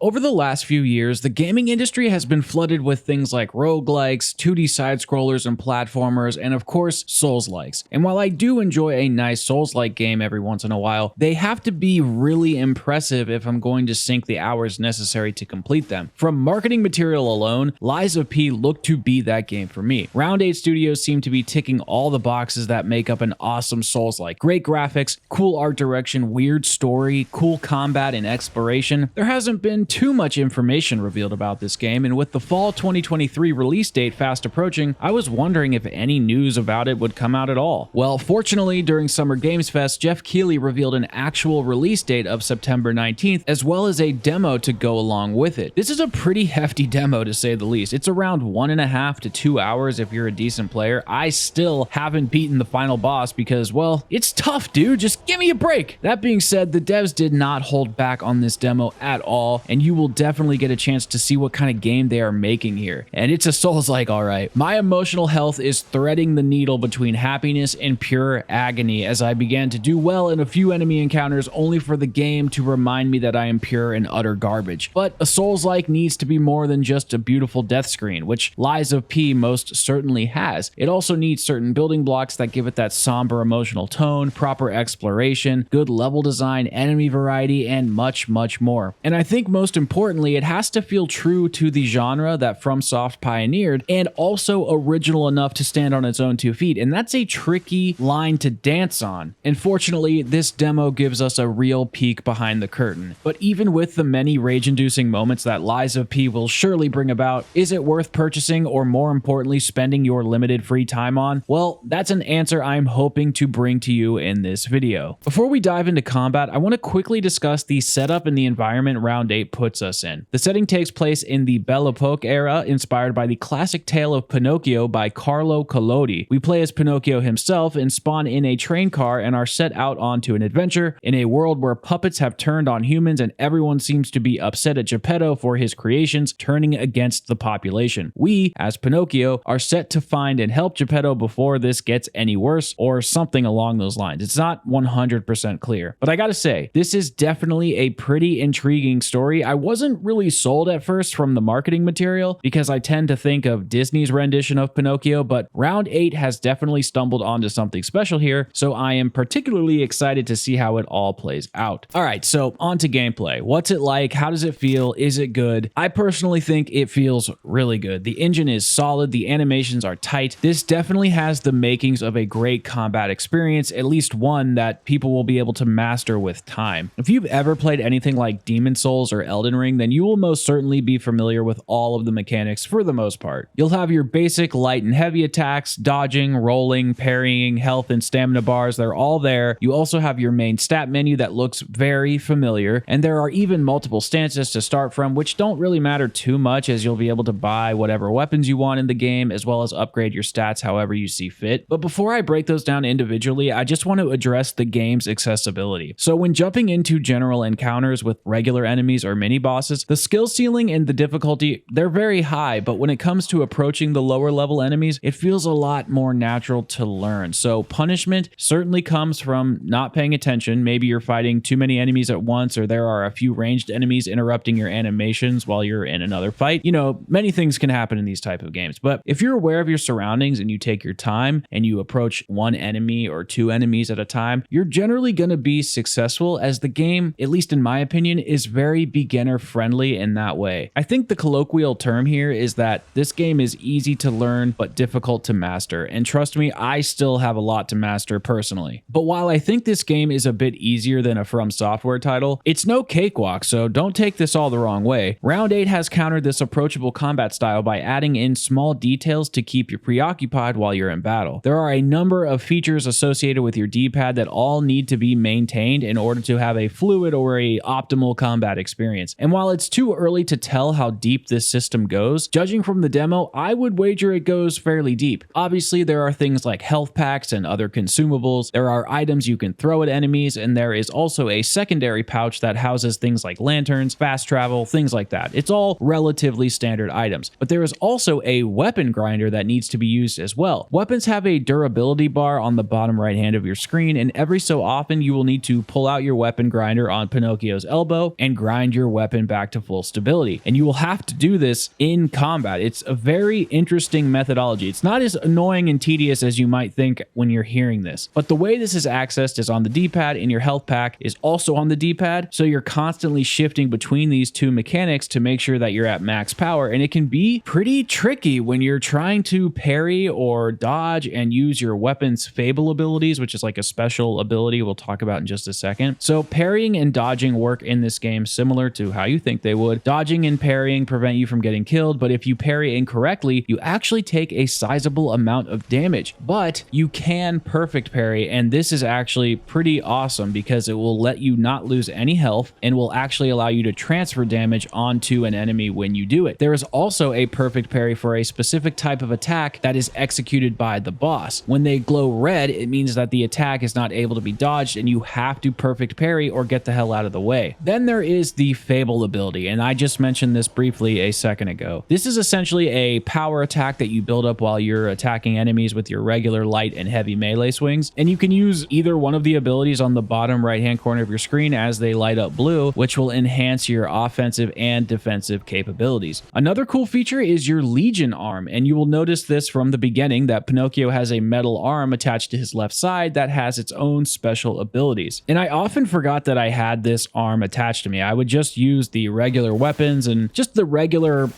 Over the last few years, the gaming industry has been flooded with things like roguelikes, 2D side-scrollers and platformers, and of course, Souls-likes. And while I do enjoy a nice Souls-like game every once in a while, they have to be really impressive if I'm going to sink the hours necessary to complete them. From marketing material alone, Lies of P looked to be that game for me. Round 8 Studios seem to be ticking all the boxes that make up an awesome Souls-like. Great graphics, cool art direction, weird story, cool combat and exploration. There hasn't been too much information revealed about this game, and with the fall 2023 release date fast approaching, I was wondering if any news about it would come out at all. Well, fortunately, during Summer Games Fest, Jeff Keighley revealed an actual release date of September 19th, as well as a demo to go along with it. This is a pretty hefty demo to say the least. It's around 1.5 to 2 hours if you're a decent player. I still haven't beaten the final boss because, well, it's tough, dude. Just give me a break. That being said, the devs did not hold back on this demo at all, and you will definitely get a chance to see what kind of game they are making here. And it's a Souls-like, alright. My emotional health is threading the needle between happiness and pure agony as I began to do well in a few enemy encounters only for the game to remind me that I am pure and utter garbage. But a Souls-like needs to be more than just a beautiful death screen, which Lies of P most certainly has. It also needs certain building blocks that give it that somber emotional tone, proper exploration, good level design, enemy variety, and much, much more. And I think most importantly, it has to feel true to the genre that FromSoft pioneered and also original enough to stand on its own 2 feet, and that's a tricky line to dance on. And fortunately, this demo gives us a real peek behind the curtain. But even with the many rage-inducing moments that Lies of P will surely bring about, is it worth purchasing or more importantly spending your limited free time on? Well, that's an answer I'm hoping to bring to you in this video. Before we dive into combat, I want to quickly discuss the setup and the environment Round 8 puts us in. The setting takes place in the Belle Epoque era, inspired by the classic tale of Pinocchio by Carlo Collodi. We play as Pinocchio himself and spawn in a train car and are set out onto an adventure in a world where puppets have turned on humans and everyone seems to be upset at Geppetto for his creations turning against the population. We, as Pinocchio, are set to find and help Geppetto before this gets any worse or something along those lines. It's not 100% clear, but I gotta say, this is definitely a pretty intriguing story. I wasn't really sold at first from the marketing material because I tend to think of Disney's rendition of Pinocchio, but Round 8 has definitely stumbled onto something special here, so I am particularly excited to see how it all plays out. Alright, so on to gameplay. What's it like? How does it feel? Is it good? I personally think it feels really good. The engine is solid, the animations are tight. This definitely has the makings of a great combat experience, at least one that people will be able to master with time. If you've ever played anything like Demon's Souls or Elden Ring, then you will most certainly be familiar with all of the mechanics for the most part. You'll have your basic light and heavy attacks, dodging, rolling, parrying, health and stamina bars, they're all there. You also have your main stat menu that looks very familiar, and there are even multiple stances to start from, which don't really matter too much as you'll be able to buy whatever weapons you want in the game, as well as upgrade your stats however you see fit. But before I break those down individually, I just want to address the game's accessibility. So when jumping into general encounters with regular enemies or mini bosses, the skill ceiling and the difficulty, they're very high, but when it comes to approaching the lower level enemies, it feels a lot more natural to learn. So punishment certainly comes from not paying attention. Maybe you're fighting too many enemies at once, or there are a few ranged enemies interrupting your animations while you're in another fight. You know, many things can happen in these type of games, but if you're aware of your surroundings and you take your time and you approach one enemy or two enemies at a time, you're generally going to be successful, as the game, at least in my opinion, is very beginner friendly in that way. I think the colloquial term here is that this game is easy to learn but difficult to master, and trust me, I still have a lot to master personally. But while I think this game is a bit easier than a From Software title, it's no cakewalk, so don't take this all the wrong way. Round 8 has countered this approachable combat style by adding in small details to keep you preoccupied while you're in battle. There are a number of features associated with your D-pad that all need to be maintained in order to have a fluid or a optimal combat experience. And while it's too early to tell how deep this system goes, judging from the demo, I would wager it goes fairly deep. Obviously, there are things like health packs and other consumables, there are items you can throw at enemies, and there is also a secondary pouch that houses things like lanterns, fast travel, things like that. It's all relatively standard items, but there is also a weapon grinder that needs to be used as well. Weapons have a durability bar on the bottom right hand of your screen, and every so often you will need to pull out your weapon grinder on Pinocchio's elbow and grind your your weapon back to full stability. And you will have to do this in combat. It's a very interesting methodology. It's not as annoying and tedious as you might think when you're hearing this. But the way this is accessed is on the D-pad, and your health pack is also on the D-pad. So you're constantly shifting between these two mechanics to make sure that you're at max power. And it can be pretty tricky when you're trying to parry or dodge and use your weapon's Fable abilities, which is like a special ability we'll talk about in just a second. So parrying and dodging work in this game similar to how you think they would. Dodging and parrying prevent you from getting killed, but if you parry incorrectly, you actually take a sizable amount of damage. But you can perfect parry, and this is actually pretty awesome because it will let you not lose any health and will actually allow you to transfer damage onto an enemy when you do it. There is also a perfect parry for a specific type of attack that is executed by the boss. When they glow red, it means that the attack is not able to be dodged and you have to perfect parry or get the hell out of the way. Then there is the Fable ability, and I just mentioned this briefly a second ago. This is essentially a power attack that you build up while you're attacking enemies with your regular light and heavy melee swings, and you can use either one of the abilities on the bottom right hand corner of your screen as they light up blue, which will enhance your offensive and defensive capabilities. Another cool feature is your Legion arm, and you will notice this from the beginning that Pinocchio has a metal arm attached to his left side that has its own special abilities. And I often forgot that I had this arm attached to me. I would just use the regular weapons and just the regular,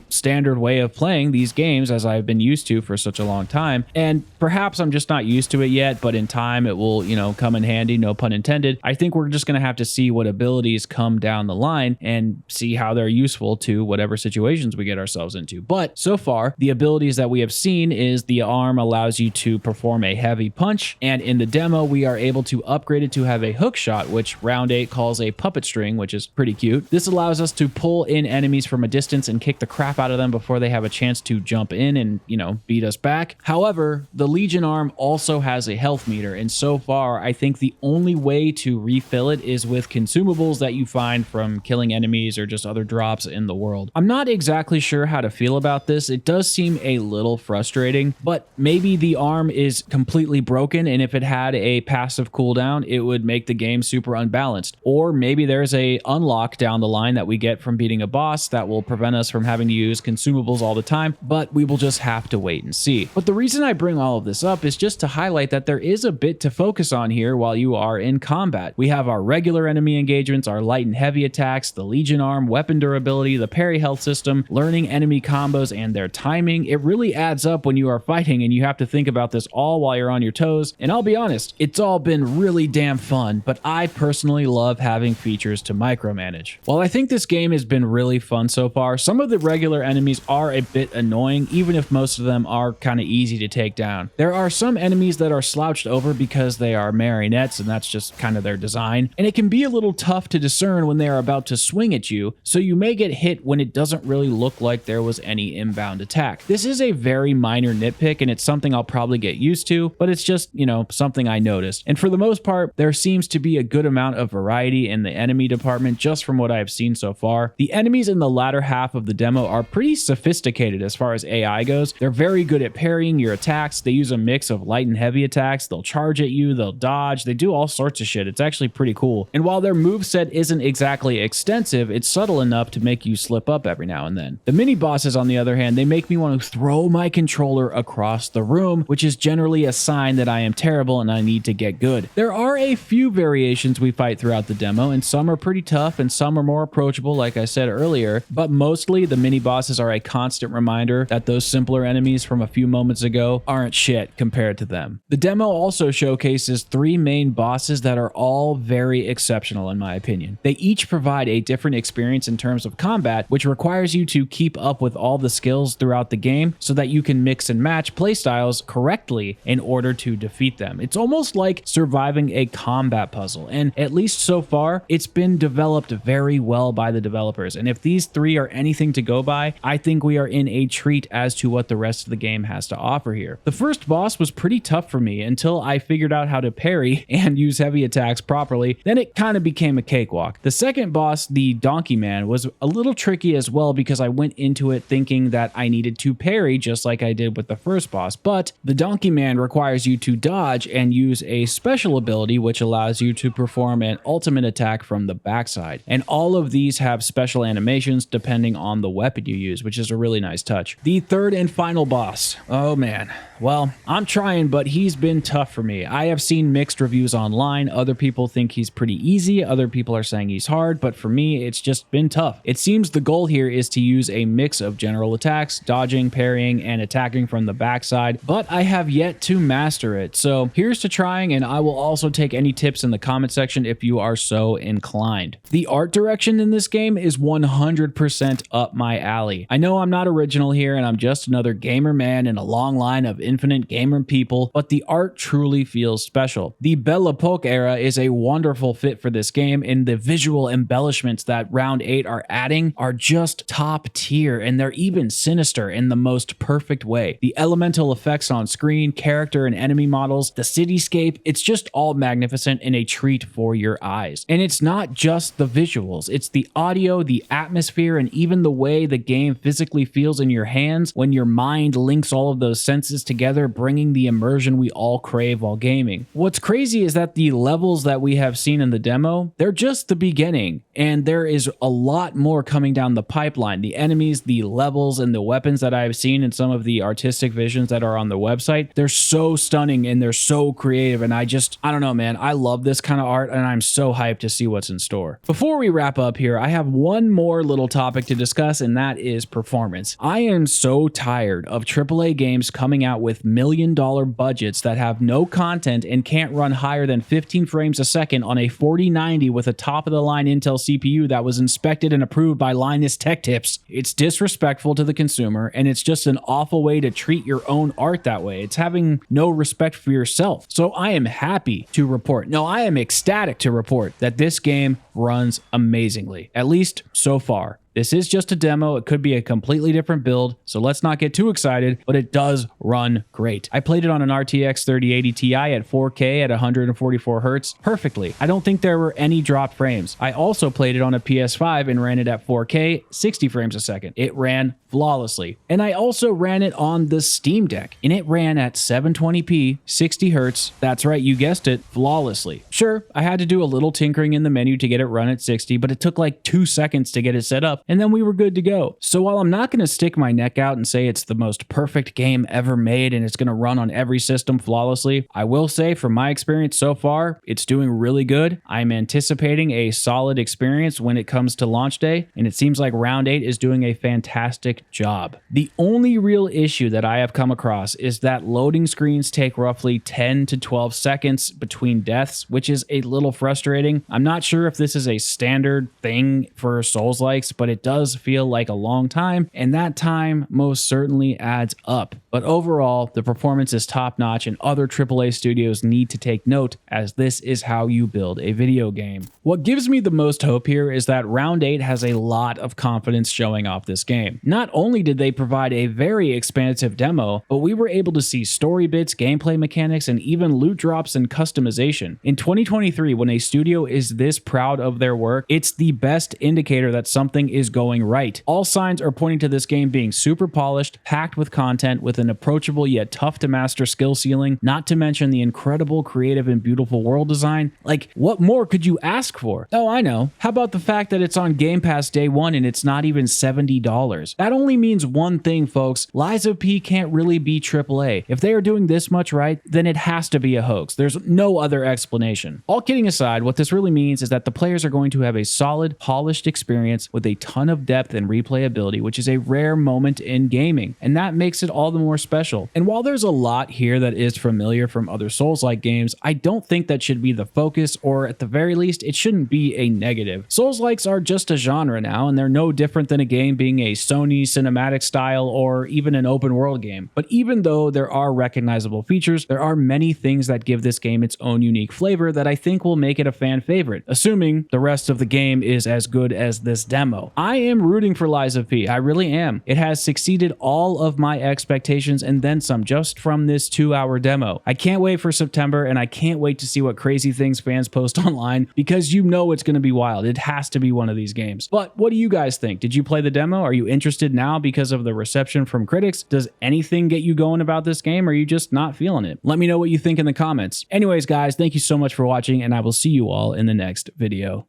standard way of playing these games as I've been used to for such a long time. And perhaps I'm just not used to it yet, but in time it will, come in handy, no pun intended. I think we're just going to have to see what abilities come down the line and see how they're useful to whatever situations we get ourselves into. But so far, the abilities that we have seen is the arm allows you to perform a heavy punch, and in the demo we are able to upgrade it to have a hook shot, which round 8 calls a puppet string, which is pretty cute. This allows us to pull in enemies from a distance and kick the crap out of them before they have a chance to jump in and, beat us back. However, the Legion arm also has a health meter, and so far I think the only way to refill it is with consumables that you find from killing enemies or just other drops in the world. I'm not exactly sure how to feel about this. It does seem a little frustrating, but maybe the arm is completely broken, and if it had a passive cooldown, it would make the game super unbalanced. Or maybe there's a unlock down the line that we get from beating a boss that will prevent us from having to use consumables all the time, but we will just have to wait and see. But the reason I bring all of this up is just to highlight that there is a bit to focus on here while you are in combat. We have our regular enemy engagements, our light and heavy attacks, the Legion arm, weapon durability, the parry health system, learning enemy combos and their timing. It really adds up when you are fighting, and you have to think about this all while you're on your toes. And I'll be honest, it's all been really damn fun, but I personally love having features to micromanage. While I think this game has been really fun so far, some of the regular enemies are a bit annoying, even if most of them are kind of easy to take down. There are some enemies that are slouched over because they are marionettes, and that's just kind of their design, and it can be a little tough to discern when they are about to swing at you, so you may get hit when it doesn't really look like there was any inbound attack. This is a very minor nitpick, and it's something I'll probably get used to, but it's just, something I noticed. And for the most part, there seems to be a good amount of variety in the enemy department just from what I've seen so far. The enemies in the latter half of the demo are pretty sophisticated as far as AI goes. They're very good at parrying your attacks. They use a mix of light and heavy attacks. They'll charge at you, they'll dodge, they do all sorts of shit. It's actually pretty cool. And while their moveset isn't exactly extensive, it's subtle enough to make you slip up every now and then. The mini bosses, on the other hand, they make me want to throw my controller across the room, which is generally a sign that I am terrible and I need to get good. There are a few variations we fight throughout the demo, and some are pretty tough and some are more approachable, like I said earlier, but mostly the mini bosses are a constant reminder that those simpler enemies from a few moments ago aren't shit compared to them. The demo also showcases 3 main bosses that are all very exceptional in my opinion. They each provide a different experience in terms of combat, which requires you to keep up with all the skills throughout the game so that you can mix and match playstyles correctly in order to defeat them. It's almost like surviving a combat puzzle, and at least so far, it's been developed very well by the developers, and if these 3 are anything to go by, I think we are in a treat as to what the rest of the game has to offer here. The first boss was pretty tough for me until I figured out how to parry and use heavy attacks properly, then it kind of became a cakewalk. The second boss, the Donkey Man, was a little tricky as well because I went into it thinking that I needed to parry just like I did with the first boss, but the Donkey Man requires you to dodge and use a special ability which allows you to perform an ultimate attack from the backside. And and all of these have special animations depending on the weapon you use, which is a really nice touch. The third and final boss. Oh man. Well, I'm trying, but he's been tough for me. I have seen mixed reviews online. Other people think he's pretty easy. Other people are saying he's hard, but for me, it's just been tough. It seems the goal here is to use a mix of general attacks, dodging, parrying, and attacking from the backside, but I have yet to master it. So here's to trying, and I will also take any tips in the comment section if you are so inclined. The art direction in this game is 100% up my alley. I know I'm not original here, and I'm just another gamer man in a long line of infinite gamer people, but the art truly feels special. The Belle Epoque era is a wonderful fit for this game, and the visual embellishments that Round 8 are adding are just top tier, and they're even sinister in the most perfect way. The elemental effects on screen, character and enemy models, the cityscape, it's just all magnificent and a treat for your eyes. And it's not just the visuals, it's the audio, the atmosphere, and even the way the game physically feels in your hands when your mind links all of those senses together, bringing the immersion we all crave while gaming. What's crazy is that the levels that we have seen in the demo, they're just the beginning, and there is a lot more coming down the pipeline. The enemies, the levels, and the weapons that I've seen in some of the artistic visions that are on the website, they're so stunning and they're so creative, and I don't know, man. I love this kind of art, and I'm so hyped to see what's in store. Before we wrap up here, I have one more little topic to discuss, and that is performance. I am so tired of AAA games coming out with million-dollar budgets that have no content and can't run higher than 15 frames a second on a 4090 with a top-of-the-line Intel CPU that was inspected and approved by Linus Tech Tips. It's disrespectful to the consumer, and it's just an awful way to treat your own art that way. It's having no respect for yourself. So I am happy to report, no, I am ecstatic to report that this game runs amazingly, at least so far. This is just a demo. It could be a completely different build, so let's not get too excited, but it does run great. I played it on an RTX 3080 Ti at 4K at 144 Hz perfectly. I don't think there were any dropped frames. I also played it on a PS5 and ran it at 4K, 60 frames a second. It ran flawlessly. And I also ran it on the Steam Deck, and it ran at 720p, 60 Hz. That's right, you guessed it, flawlessly. Sure, I had to do a little tinkering in the menu to get it run at 60, but it took like 2 seconds to get it set up, and then we were good to go. So while I'm not going to stick my neck out and say it's the most perfect game ever made and it's going to run on every system flawlessly, I will say from my experience so far, it's doing really good. I'm anticipating a solid experience when it comes to launch day, and it seems like Round 8 is doing a fantastic job. The only real issue that I have come across is that loading screens take roughly 10 to 12 seconds between deaths, which is a little frustrating. I'm not sure if this is a standard thing for Souls-likes, but it does feel like a long time, and that time most certainly adds up. But overall, the performance is top-notch, and other AAA studios need to take note, as this is how you build a video game. What gives me the most hope here is that Round 8 has a lot of confidence showing off this game. Not only did they provide a very expansive demo, but we were able to see story bits, gameplay mechanics, and even loot drops and customization. In 2023, when a studio is this proud of their work, it's the best indicator that something is going right. All signs are pointing to this game being super polished, packed with content, with an approachable yet tough to master skill ceiling, not to mention the incredible creative and beautiful world design. Like, what more could you ask for? Oh, I know. How about the fact that it's on Game Pass day one and it's not even $70? That only means one thing, folks. Lies of P can't really be AAA. If they are doing this much right, then it has to be a hoax. There's no other explanation. All kidding aside, what this really means is that the players are going to have a solid, polished experience with a ton of depth and replayability, which is a rare moment in gaming, and that makes it all the more special. And while there's a lot here that is familiar from other Souls-like games, I don't think that should be the focus, or at the very least, it shouldn't be a negative. Souls-likes are just a genre now, and they're no different than a game being a Sony cinematic style or even an open world game. But even though there are recognizable features, there are many things that give this game its own unique flavor that I think will make it a fan favorite, assuming the rest of the game is as good as this demo. I am rooting for Lies of P. I really am. It has succeeded all of my expectations and then some just from this 2-hour demo. I can't wait for September, and I can't wait to see what crazy things fans post online, because you know it's going to be wild. It has to be one of these games. But what do you guys think? Did you play the demo? Are you interested now because of the reception from critics? Does anything get you going about this game, or are you just not feeling it? Let me know what you think in the comments. Anyways, guys, thank you so much for watching, and I will see you all in the next video.